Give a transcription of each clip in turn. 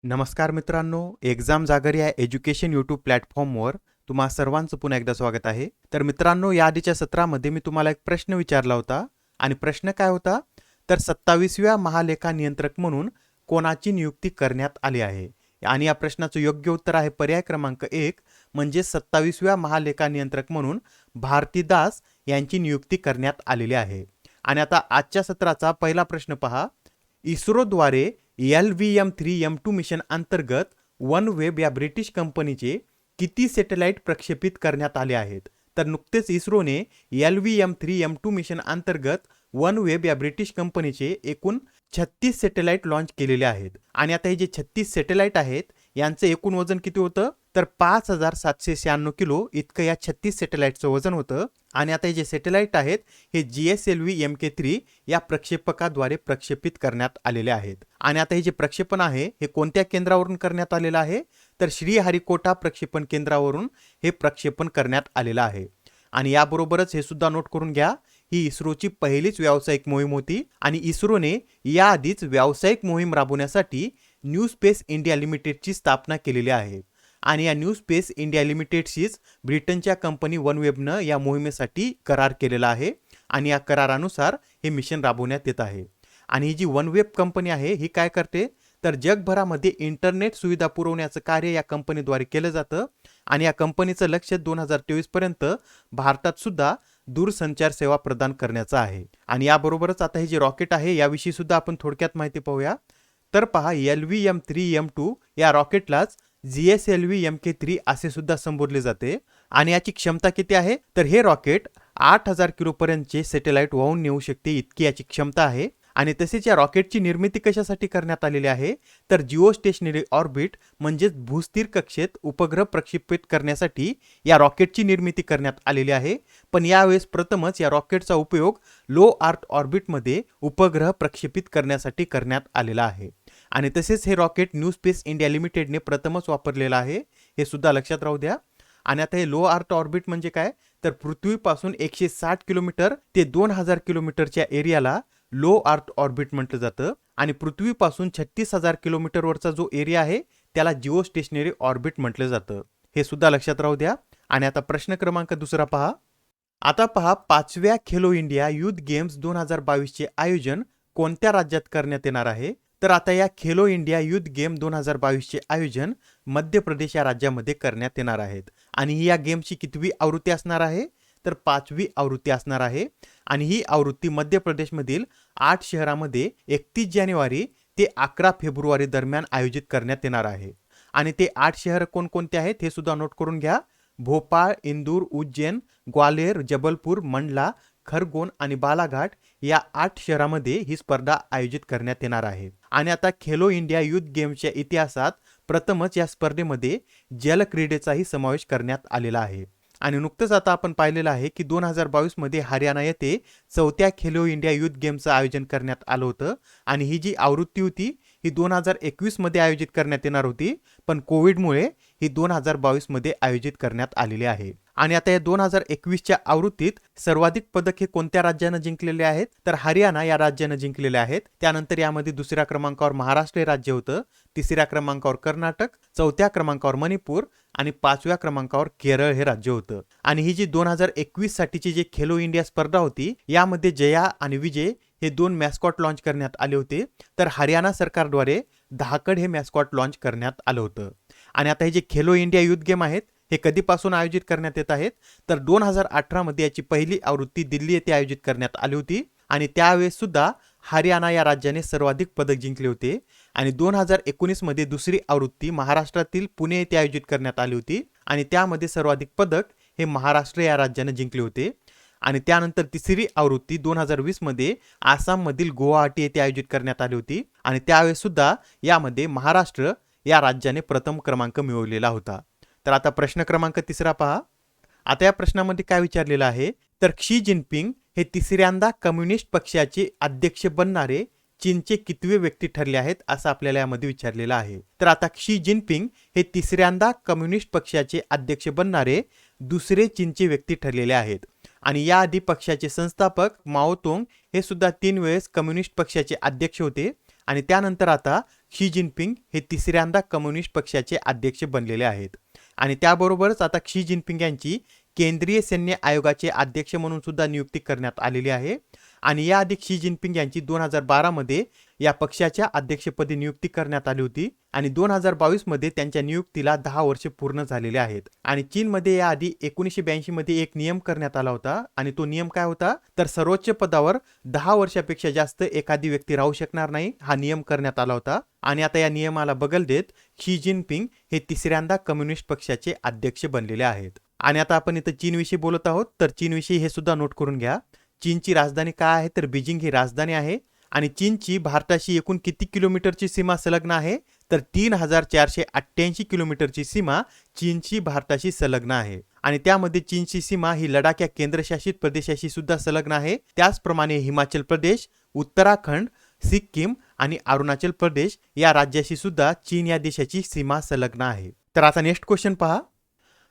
नमस्कार मित्रांनो, एक्झाम जागर या एज्युकेशन यूट्यूब प्लॅटफॉर्मवर तुम्हा सर्वांचं पुन्हा एकदा स्वागत आहे. तर मित्रांनो, या आधीच्या सत्रामध्ये मी तुम्हाला एक प्रश्न विचारला होता आणि प्रश्न काय होता? तर 27व्या महालेखा नियंत्रक म्हणून कोणाची नियुक्ती करण्यात आली आहे? आणि या प्रश्नाचं योग्य उत्तर आहे पर्याय क्रमांक 1 म्हणजे 27व्या महालेखा नियंत्रक म्हणून भारती दास यांची नियुक्ती करण्यात आलेली आहे. आणि आता आजच्या सत्राचा पहिला प्रश्न पहा. इस्रोद्वारे LVM-3 M2 मिशन अंतर्गत OneWeb या ब्रिटिश कंपनीचे किती सॅटेलाइट प्रक्षेपित करण्यात आले आहेत? तर नुकतेच इस्रोने LVM-3 M2 मिशन अंतर्गत OneWeb या ब्रिटिश कंपनीचे एकूण 36 सॅटेलाइट लॉन्च केलेले आहेत. आणि आता हे जे 36 सॅटेलाइट आहेत यांचं एकूण वजन किती होतं? तर 5796 किलो इतकं या 36 सॅटेलाइटचं वजन होतं. आणि आता हे जे सॅटेलाइट आहेत हे GSLV MK3 या प्रक्षेपकाद्वारे प्रक्षेपित करण्यात आलेले आहेत. आणि आता हे जे प्रक्षेपण आहे हे कोणत्या केंद्रावरून करण्यात आलेलं आहे? तर श्रीहरिकोटा प्रक्षेपण केंद्रावरून हे प्रक्षेपण करण्यात आलेलं आहे. आणि याबरोबरच हे सुद्धा नोट करून घ्या, ही इस्रोची पहिलीच व्यावसायिक मोहीम होती आणि इस्रोने याआधीच व्यावसायिक मोहीम राबवण्यासाठी न्यू स्पेस इंडिया लिमिटेडची स्थापना केलेली आहे. आणि या न्यू स्पेस इंडिया लिमिटेडशीच ब्रिटनच्या कंपनी OneWebनं या मोहिमेसाठी करार केलेला आहे आणि या करारानुसार हे मिशन राबवण्यात येत आहे. आणि ही जी OneWeb कंपनी आहे ही काय करते? तर जगभरामध्ये इंटरनेट सुविधा पुरवण्याचं कार्य या कंपनीद्वारे केलं जातं आणि या कंपनीचं लक्ष्य 2023 पर्यंत भारतात सुद्धा दूरसंचार सेवा प्रदान करण्याचं आहे. आणि याबरोबरच आता हे जे रॉकेट आहे याविषयी सुद्धा आपण थोडक्यात माहिती पाहूया. तर पहा, LVM-3 M2 या रॉकेटलाच GSLV MK3 असे सुद्धा संबोधले जाते. आणि याची क्षमता किती आहे? तर हे रॉकेट 8000 किलोपर्यंतचे सॅटेलाइट वाहून नेऊ शकते इतकी याची क्षमता आहे. आणि तसेच या रॉकेटची निर्मिती कशासाठी करण्यात आलेली आहे? तर जिओ स्टेशनरी ऑर्बिट म्हणजेच भूस्थिर कक्षेत उपग्रह प्रक्षेपित करण्यासाठी या रॉकेटची निर्मिती करण्यात आलेली आहे. पण यावेळेस प्रथमच या रॉकेटचा उपयोग लो अर्थ ऑर्बिटमध्ये उपग्रह प्रक्षेपित करण्यासाठी करण्यात आलेला आहे. आणि तसेच हे रॉकेट न्यू स्पेस इंडिया लिमिटेडने प्रथमच वापरलेलं आहे, हे सुद्धा लक्षात राहू द्या. आणि आता हे लो अर्थ ऑर्बिट म्हणजे काय? तर पृथ्वीपासून 160 किलोमीटर ते 2000 किलोमीटरच्या एरियाला लो अर्थ ऑर्बिट म्हटलं जातं. आणि पृथ्वीपासून 36,000 किलोमीटरवरचा जो एरिया आहे त्याला जिओ स्टेशनरी ऑर्बिट म्हटलं जातं, हे सुद्धा लक्षात राहू द्या. आणि आता प्रश्न क्रमांक दुसरा पहा. आता पहा, 5व्या खेलो इंडिया युथ गेम्स 2022चे आयोजन कोणत्या राज्यात करण्यात येणार आहे? तर आता या खेलो इंडिया युथ गेम 2022चे आयोजन मध्य प्रदेश या राज्यामध्ये करण्यात येणार आहेत. आणि ही या गेमची कितवी आवृत्ती असणार आहे? तर 5वी आवृत्ती असणार आहे. आणि ही आवृत्ती मध्य प्रदेशमधील 8 शहरामध्ये 31 जानेवारी ते 11 फेब्रुवारी दरम्यान आयोजित करण्यात येणार आहे. आणि ते 8 शहर कोणकोणते आहेत हे सुद्धा नोट करून घ्या. भोपाळ, इंदूर, उज्जैन, ग्वालेर, जबलपूर, मंडला, खरगोन आणि बालाघाट या 8 शहरामध्ये ही स्पर्धा आयोजित करण्यात येणार आहे. आणि आता खेलो इंडिया युथ गेम्सच्या इतिहासात प्रथमच या स्पर्धेमध्ये जलक्रीडेचाही समावेश करण्यात आलेला आहे. आणि नुकतंच आता आपण पाहिलेलं आहे की 2022 मध्ये हरियाणा येथे 4थ्या खेलो इंडिया युथ गेमचं आयोजन करण्यात आलं होतं. आणि ही जी आवृत्ती होती ही 2021 मध्ये आयोजित करण्यात येणार होती, पण कोविडमुळे ही 2022 मध्ये आयोजित करण्यात आलेली आहे. आणि आता या 2021च्या आवृत्तीत सर्वाधिक पदक हे कोणत्या राज्यानं जिंकलेले आहेत? तर हरियाणा या राज्यानं जिंकलेले आहेत. त्यानंतर यामध्ये दुसऱ्या क्रमांकावर महाराष्ट्र हे राज्य होतं, तिसऱ्या क्रमांकावर कर्नाटक, चौथ्या क्रमांकावर मणिपूर आणि 5व्या क्रमांकावर केरळ हे राज्य होतं. आणि ही जी 2021 साठीची जी खेलो इंडिया स्पर्धा होती यामध्ये जया आणि विजय हे 2 मॅस्कॉट लॉन्च करण्यात आले होते. तर हरियाणा सरकारद्वारे धाकड हे मॅस्कॉट लॉन्च करण्यात आलं होतं. आणि आता हे जे खेलो इंडिया युथ गेम आहेत हे कधीपासून आयोजित करण्यात येत आहेत? तर 2018 मध्ये याची पहिली आवृत्ती दिल्ली येथे आयोजित करण्यात आली होती. आणि त्यावेळेस सुद्धा हरियाणा या राज्याने सर्वाधिक पदक जिंकले होते. आणि 2019 मध्ये दुसरी आवृत्ती महाराष्ट्रातील पुणे येथे आयोजित करण्यात आली होती आणि त्यामध्ये सर्वाधिक पदक हे महाराष्ट्र या राज्याने जिंकले होते. आणि त्यानंतर तिसरी आवृत्ती 2020 मध्ये आसाममधील गुवाहाटी येथे आयोजित करण्यात आली होती आणि त्यावेळेस सुद्धा यामध्ये महाराष्ट्र या राज्याने प्रथम क्रमांक मिळवलेला होता. तर आता प्रश्न क्रमांक तिसरा पहा. आता या प्रश्नामध्ये काय विचारलेलं आहे? तर क्षी जिनपिंग हे तिसऱ्यांदा कम्युनिस्ट पक्षाचे अध्यक्ष बनणारे चीनचे कितवे व्यक्ती ठरले आहेत असं आपल्याला यामध्ये विचारलेलं आहे. तर आता क्षी जिनपिंग हे तिसऱ्यांदा कम्युनिस्ट पक्षाचे अध्यक्ष बनणारे दुसरे चीनचे व्यक्ती ठरलेले आहेत. आणि याआधी पक्षाचे संस्थापक माओ तुंग हे सुद्धा 3 वेळेस कम्युनिस्ट पक्षाचे अध्यक्ष होते आणि त्यानंतर आता शी जिनपिंग हे तिसऱ्यांदा कम्युनिस्ट पक्षाचे अध्यक्ष बनलेले आहेत. आणि त्याबरोबरच आता शी जिनपिंग यांची केंद्रीय सैन्य आयोगाचे अध्यक्ष म्हणून सुद्धा नियुक्ती करण्यात आलेली आहे. आणि याआधी शी जिनपिंग यांची 2012 मध्ये या पक्षाच्या अध्यक्षपदी नियुक्ती करण्यात आली होती आणि 2022 मध्ये त्यांच्या नियुक्तीला 10 वर्षे पूर्ण झालेले आहेत. आणि चीनमध्ये याआधी 1982 मध्ये एक नियम करण्यात आला होता आणि तो नियम काय होता, तर सर्वोच्च पदावर 10 वर्षापेक्षा जास्त एखादी व्यक्ती राहू शकणार नाही, हा नियम करण्यात आला होता. आणि आता या नियमाला बगल देत शी जिनपिंग हे तिसऱ्यांदा कम्युनिस्ट पक्षाचे अध्यक्ष बनलेले आहेत. आणि आता आपण इथं चीनविषयी बोलत आहोत, तर चीनविषयी हे सुद्धा नोट करून घ्या. चीनची राजधानी काय आहे, तर बीजिंग ही राजधानी आहे. आणि चीनची भारताशी एकूण किती किलोमीटरची सीमा संलग्न आहे, तर 3488 किलोमीटरची सीमा चीनची भारताशी संलग्न आहे. आणि त्यामध्ये चीनची सीमा ही लडाख या केंद्रशासित प्रदेशाशी सुद्धा संलग्न आहे. त्याचप्रमाणे हिमाचल प्रदेश, उत्तराखंड, सिक्कीम आणि अरुणाचल प्रदेश या राज्याशी सुद्धा चीन या देशाची सीमा संलग्न आहे. तर आता नेक्स्ट क्वेश्चन पहा.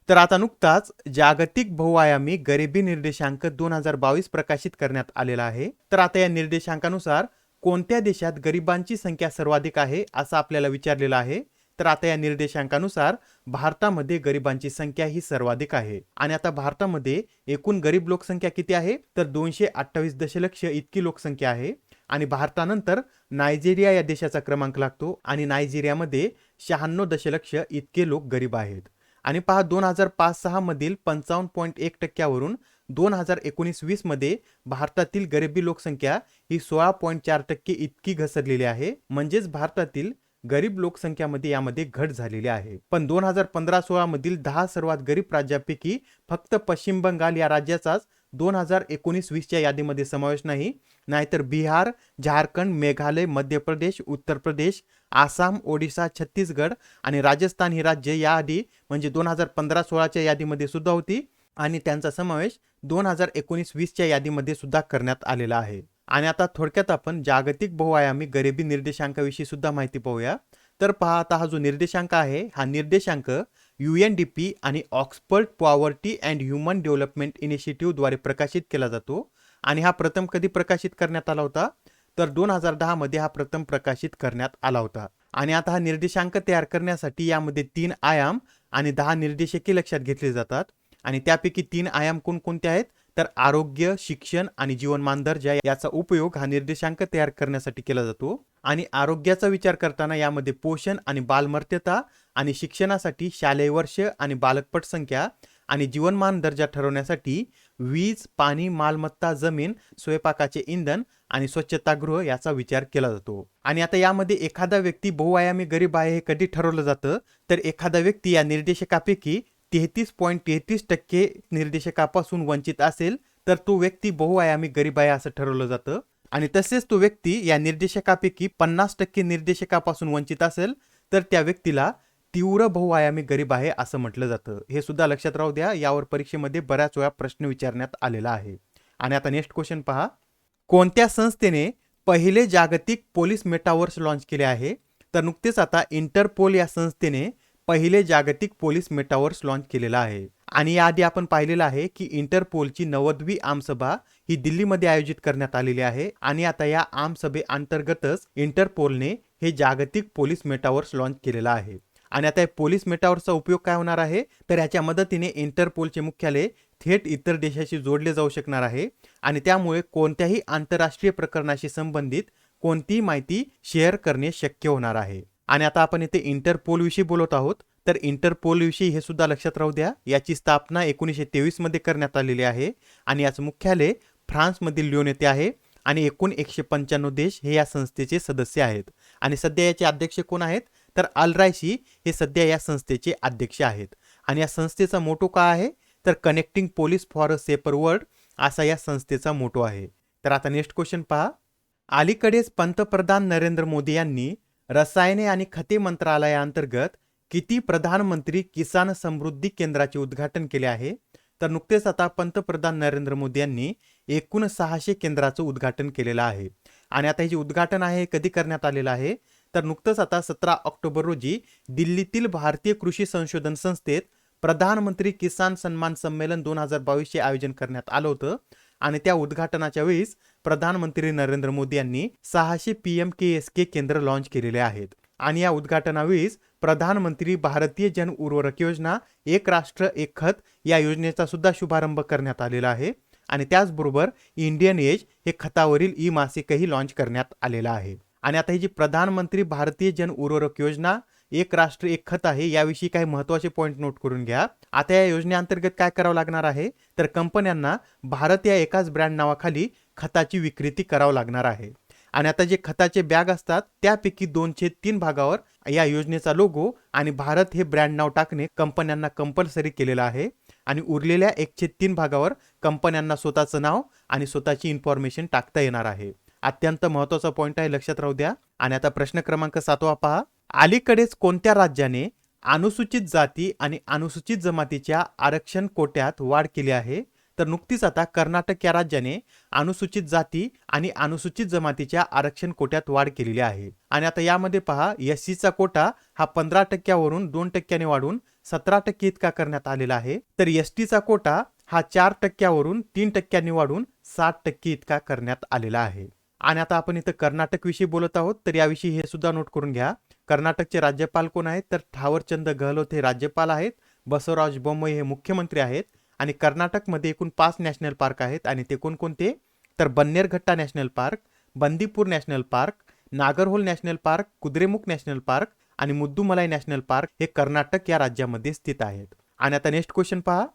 तर आता नुकताच जागतिक बहुआयामी गरिबी निर्देशांक 2022 प्रकाशित करण्यात आलेला आहे. तर आता या निर्देशांकानुसार कोणत्या देशात गरिबांची संख्या सर्वाधिक आहे असं आपल्याला विचारलेलं आहे. तर आता या निर्देशांकानुसार भारतामध्ये गरिबांची संख्या ही सर्वाधिक आहे. आणि आता भारतामध्ये एकूण गरीब लोकसंख्या किती आहे, तर 228 दशलक्ष इतकी लोकसंख्या आहे. आणि भारतानंतर नायजेरिया या देशाचा क्रमांक लागतो आणि नायजेरियामध्ये 96 दशलक्ष इतके लोक गरीब आहेत. आणि पहा 2005-06 मधील 55.1% 2019-20 मध्ये भारतातील गरिबी लोकसंख्या ही 16.4% इतकी घसरलेली आहे. म्हणजेच भारतातील गरीब लोकसंख्यामध्ये यामध्ये घट झालेली आहे. पण 2015-16 मधील 10 सर्वात गरीब राज्यापैकी फक्त पश्चिम बंगाल या राज्याचाच 2019-20च्या यादीमध्ये समावेश नाही. नाहीतर बिहार, झारखंड, मेघालय, मध्य प्रदेश, उत्तर प्रदेश, आसाम, ओडिशा, छत्तीसगड आणि राजस्थान ही राज्य याआधी म्हणजे 2015-16च्या यादीमध्ये सुद्धा होती आणि त्यांचा समावेश 2019-20च्या यादीमध्ये सुद्धा करण्यात आलेला आहे. आणि आता थोडक्यात आपण जागतिक बहुआयामी गरिबी निर्देशांकाविषयी सुद्धा माहिती पाहूया. तर पहा आता हा जो निर्देशांक आहे, हा निर्देशांक UNDP आणि Oxford poverty and human development initiative द्वारे प्रकाशित केला जातो. आणि हा प्रथम कधी प्रकाशित करण्यात आला होता, तर 2010 मध्ये हा प्रथम प्रकाशित करण्यात आला होता. आणि आता हा निर्देशांक तयार करण्यासाठी यामध्ये 3 आयाम आणि 10 निर्देशके लक्षात घेतले जातात. आणि त्यापैकी 3 आयाम कोणकोणते आहेत, तर आरोग्य, शिक्षण आणि जीवनमान दर्जा याचा उपयोग हा निर्देशांक तयार करण्यासाठी केला जातो. आणि आरोग्याचा विचार करताना यामध्ये पोषण आणि बालमर्त्यता आणि शिक्षणासाठी शालेय वर्ष आणि बालकपट संख्या आणि जीवनमान दर्जा ठरवण्यासाठी वीज, पाणी, मालमत्ता, जमीन, स्वयंपाकाचे इंधन आणि स्वच्छतागृह याचा विचार केला जातो. आणि आता यामध्ये एखादा व्यक्ती बहुआयामी गरीब आहे हे कधी ठरवलं जातं, तर एखादा व्यक्ती या निर्देशकापैकी 33.33% निर्देशकापासून वंचित असेल तर तो व्यक्ती बहुआयामी गरीब आहे असं ठरवलं जातं. आणि तसेच तो व्यक्ती या निर्देशकापैकी 50% निर्देशकापासून वंचित असेल तर त्या व्यक्तीला तीव्र बहुआयामी गरीब आहे असं म्हटलं जातं. हे सुद्धा लक्षात राहू द्या, यावर परीक्षेमध्ये बऱ्याच वेळा प्रश्न विचारण्यात आलेला आहे. आणि आता नेक्स्ट क्वेश्चन पहा. कोणत्या संस्थेने पहिले जागतिक पोलीस मेटावर्स लॉन्च केले आहे, तर नुकतेच आता इंटरपोल या संस्थेने पहिले जागतिक पोलीस मेटावर्स लॉन्च केलेला आहे. आणि याआधी आपण पाहिलेलं आहे की इंटरपोलची 90वी आमसभा ही दिल्लीमध्ये आयोजित करण्यात आलेली आहे. आणि आता या आमसभेअंतर्गतच इंटरपोलने हे जागतिक पोलीस मेटावर्स लॉन्च केलेला आहे. आणि आता पोलीस मेटावर्सचा उपयोग काय होणार आहे, तर याच्या मदतीने इंटरपोलचे मुख्यालय थेट इतर देशाशी जोडले जाऊ शकणार आहे. आणि त्यामुळे कोणत्याही आंतरराष्ट्रीय प्रकरणाशी संबंधित कोणतीही माहिती शेअर करणे शक्य होणार आहे. आणि आता आपण इथे इंटरपोल विषयी बोलत आहोत, तर इंटरपोल विषयी हे सुद्धा लक्षात राहू द्या. याची स्थापना 1923 मध्ये करण्यात आलेली आहे आणि याचं मुख्यालय फ्रान्समधील लिओन येथे आहे. आणि एकूण 195 देश हे या संस्थेचे सदस्य आहेत. आणि सध्या याचे अध्यक्ष कोण आहेत, तर अल रायसी हे सध्या या संस्थेचे अध्यक्ष आहेत. आणि या संस्थेचा मोटो काय आहे, तर connecting police for a shaper world असा या संस्थेचा मोटो आहे. तर आता नेक्स्ट क्वेश्चन पहा. अलीकडेच पंतप्रधान नरेंद्र मोदी यांनी रसायने आणि खते मंत्रालयाअंतर्गत किती प्रधानमंत्री किसान समृद्धी केंद्राचे उद्घाटन केले आहे, तर नुकतेच आता पंतप्रधान नरेंद्र मोदी यांनी एकूण 600 केंद्राचं उद्घाटन केलेलं आहे. आणि आता हे जे उद्घाटन आहे कधी करण्यात आलेलं आहे, तर नुकतंच आता 17 ऑक्टोबर रोजी दिल्लीतील भारतीय कृषी संशोधन संस्थेत प्रधानमंत्री किसान सन्मान संमेलन 2022 चे आयोजन करण्यात आलं होतं. आणि त्या उद्घाटनाच्या वेळीच प्रधानमंत्री नरेंद्र मोदी यांनी 600 PMKSK केंद्र लॉन्च केलेले आहेत. आणि या उद्घाटनावेळीच प्रधानमंत्री भारतीय जन उर्वरक योजना एक राष्ट्र एक खत या योजनेचा सुद्धा शुभारंभ करण्यात आलेला आहे. आणि त्याचबरोबर इंडियन एज हे खतावरील ई मासिकही लॉन्च करण्यात आलेलं आहे. आणि आता ही जी प्रधानमंत्री भारतीय जन उर्वरक योजना एक राष्ट्र एक खत आहे, याविषयी काही महत्त्वाचे पॉईंट नोट करून घ्या. आता या योजनेअंतर्गत काय करावं लागणार आहे, तर कंपन्यांना भारत या एकाच ब्रँड नावाखाली खताची विक्री करावं लागणार आहे. आणि आता जे खताचे बॅग असतात त्यापैकी 2/3 भागावर या योजनेचा लोगो आणि भारत हे ब्रँड नाव टाकणे कंपन्यांना कंपल्सरी केलेलं आहे. आणि उरलेल्या 1/3 भागावर कंपन्यांना स्वतःचं नाव आणि स्वतःची इन्फॉर्मेशन टाकता येणार आहे. अत्यंत महत्त्वाचा पॉईंट आहे, लक्षात राहू द्या. आणि आता प्रश्न क्रमांक 7 पहा. अलीकडेच कोणत्या राज्याने अनुसूचित जाती आणि अनुसूचित जमातीच्या आरक्षण कोट्यात वाढ केली आहे, तर नुकतीच आता कर्नाटक या राज्याने अनुसूचित जाती आणि अनुसूचित जमातीच्या आरक्षण कोट्यात वाढ केलेली आहे. आणि आता यामध्ये पहा, SCचा कोटा हा 15% 2% वाढून 17% इतका करण्यात आलेला आहे. तर STचा कोटा हा 4% 3% वाढून 60% इतका करण्यात आलेला आहे. आणि आता आपण इथं कर्नाटक विषयी बोलत आहोत, तर याविषयी हे सुद्धा नोट करून घ्या. कर्नाटकचे राज्यपाल कोण आहेत, तर थावरचंद गहलोत हे राज्यपाल आहेत. बसवराज बोम्मई हे मुख्यमंत्री आहेत. आणि कर्नाटकमध्ये एकूण 5 नॅशनल पार्क आहेत. आणि ते कोणकोणते, तर Bannerghatta national park, Bandipur national park, Nagarhole national park, Kudremukh national park आणि मुद्दुमलाई नॅशनल पार्क हे कर्नाटक या राज्यामध्ये स्थित आहेत. आणि आता नेक्स्ट क्वेश्चन पहा.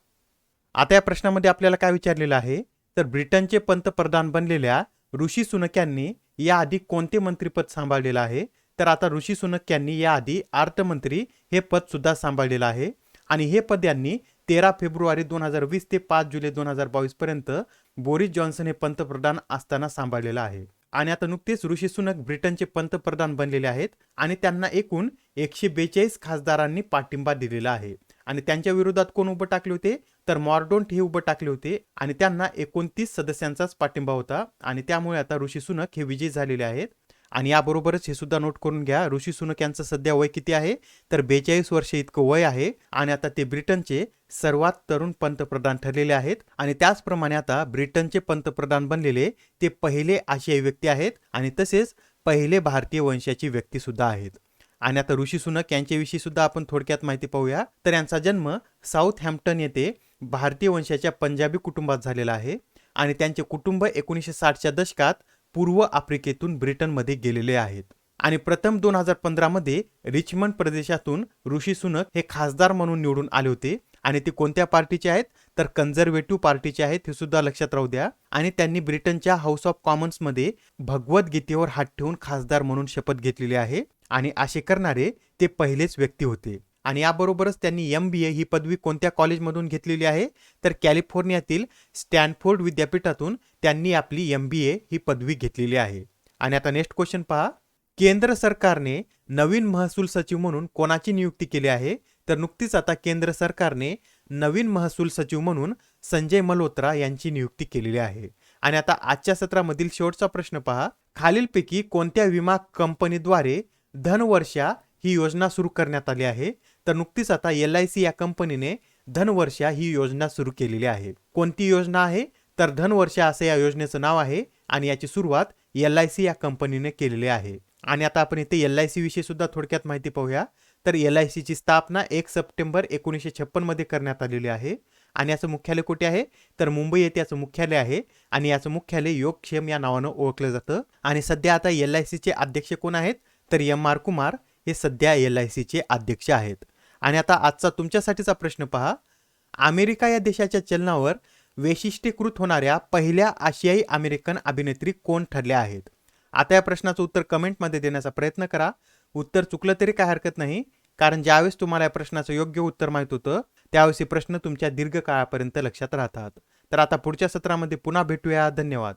आता या प्रश्नामध्ये आपल्याला काय विचारलेलं आहे, तर ब्रिटनचे पंतप्रधान बनलेल्या ऋषी सुनक यांनी याआधी कोणते मंत्रिपद सांभाळलेलं आहे, तर आता ऋषी सुनक यांनी याआधी अर्थमंत्री हे पद सुद्धा सांभाळलेलं आहे. आणि हे पद यांनी 13 फेब्रुवारी 2020 ते 5 जुलै 2022 पर्यंत बोरिस जॉन्सन हे पंतप्रधान असताना सांभाळलेलं आहे. आणि आता नुकतेच ऋषी सुनक ब्रिटनचे पंतप्रधान बनलेले आहेत. आणि त्यांना एकूण 142 खासदारांनी पाठिंबा दिलेला आहे. आणि त्यांच्या विरोधात कोण उभं टाकले होते, तर मॉर्डोंट हे उभं टाकले होते. आणि त्यांना 29 सदस्यांचाच पाठिंबा होता. आणि त्यामुळे आता ऋषी सुनक हे विजयी झालेले आहेत. आणि याबरोबरच हे सुद्धा नोट करून घ्या, ऋषी सुनक यांचं सध्या वय किती आहे, तर 42 वर्ष इतकं वय आहे. आणि आता ते ब्रिटनचे सर्वात तरुण पंतप्रधान ठरलेले आहेत. आणि त्याचप्रमाणे आता ब्रिटनचे पंतप्रधान बनलेले ते पहिले आशियाई व्यक्ती आहेत. आणि तसेच पहिले भारतीय वंशाची व्यक्ती सुद्धा आहेत. आणि आता ऋषी सुनक यांच्याविषयी सुद्धा आपण थोडक्यात माहिती पाहूया. तर यांचा जन्म साऊथ हॅम्प्टन येथे भारतीय वंशाच्या पंजाबी कुटुंबात झालेला आहे. आणि त्यांचे कुटुंब 1960च्या दशकात पूर्व आफ्रिकेतून ब्रिटनमध्ये गेलेले आहेत. आणि प्रथम 2015 मध्ये रिचमंड प्रदेशातून ऋषी सुनक हे खासदार म्हणून निवडून आले होते. आणि ते कोणत्या पार्टीचे आहेत, तर कन्झर्वेटिव्ह पार्टीचे आहेत, हे सुद्धा लक्षात राहू द्या. आणि त्यांनी ब्रिटनच्या हाऊस ऑफ कॉमन्समध्ये भगवद्गीतेवर हात ठेवून खासदार म्हणून शपथ घेतलेली आहे. आणि असे करणारे ते पहिलेच व्यक्ती होते. आणि याबरोबरच त्यांनी MBA ही पदवी कोणत्या कॉलेजमधून घेतलेली आहे, तर कॅलिफोर्नियातील स्टॅनफोर्ड विद्यापीठातून त्यांनी आपली MBA ही पदवी घेतलेली आहे. आणि आता नेक्स्ट क्वेश्चन पहा. केंद्र सरकारने नवीन महसूल सचिव म्हणून कोणाची नियुक्ती केली आहे, तर नुकतीच आता केंद्र सरकारने नवीन महसूल सचिव म्हणून संजय मल्होत्रा यांची नियुक्ती केलेली आहे. आणि आता आजच्या सत्रामधील शेवटचा प्रश्न पहा. खालीलपैकी कोणत्या विमा कंपनीद्वारे धनवर्षा ही योजना सुरू करण्यात आली आहे, तर नुकतीच आता LIC या कंपनीने धनवर्षा ही योजना सुरू केलेली आहे. कोणती योजना आहे, तर धनवर्षा असं या योजनेचं नाव आहे. आणि याची सुरुवात LIC या कंपनीने केलेली आहे. आणि आता आपण इथे LIC विषयी सुद्धा थोडक्यात माहिती पाहूया. तर LICची स्थापना 1 सप्टेंबर 1956 मध्ये करण्यात आलेली आहे. आणि याचं मुख्यालय कुठे आहे, तर मुंबई येथे याचं मुख्यालय आहे. आणि याचं मुख्यालय योगक्षेम या नावानं ओळखलं जातं. आणि सध्या आता LICचे अध्यक्ष कोण आहेत, तर MR कुमार हे सध्या LICचे अध्यक्ष आहेत. आणि आता आजचा तुमच्यासाठीचा प्रश्न पहा. अमेरिका या देशाच्या चलनावर वैशिष्ट्यीकृत होणाऱ्या पहिल्या आशियाई अमेरिकन अभिनेत्री कोण ठरल्या आहेत. आता या प्रश्नाचं उत्तर कमेंटमध्ये देण्याचा प्रयत्न करा. उत्तर चुकलं तरी काय हरकत नाही, कारण ज्यावेळेस तुम्हाला या प्रश्नाचं योग्य उत्तर माहित होतं त्यावेळेस हे प्रश्न तुमच्या दीर्घकाळापर्यंत लक्षात राहतात. तर आता पुढच्या सत्रामध्ये पुन्हा भेटूया. धन्यवाद.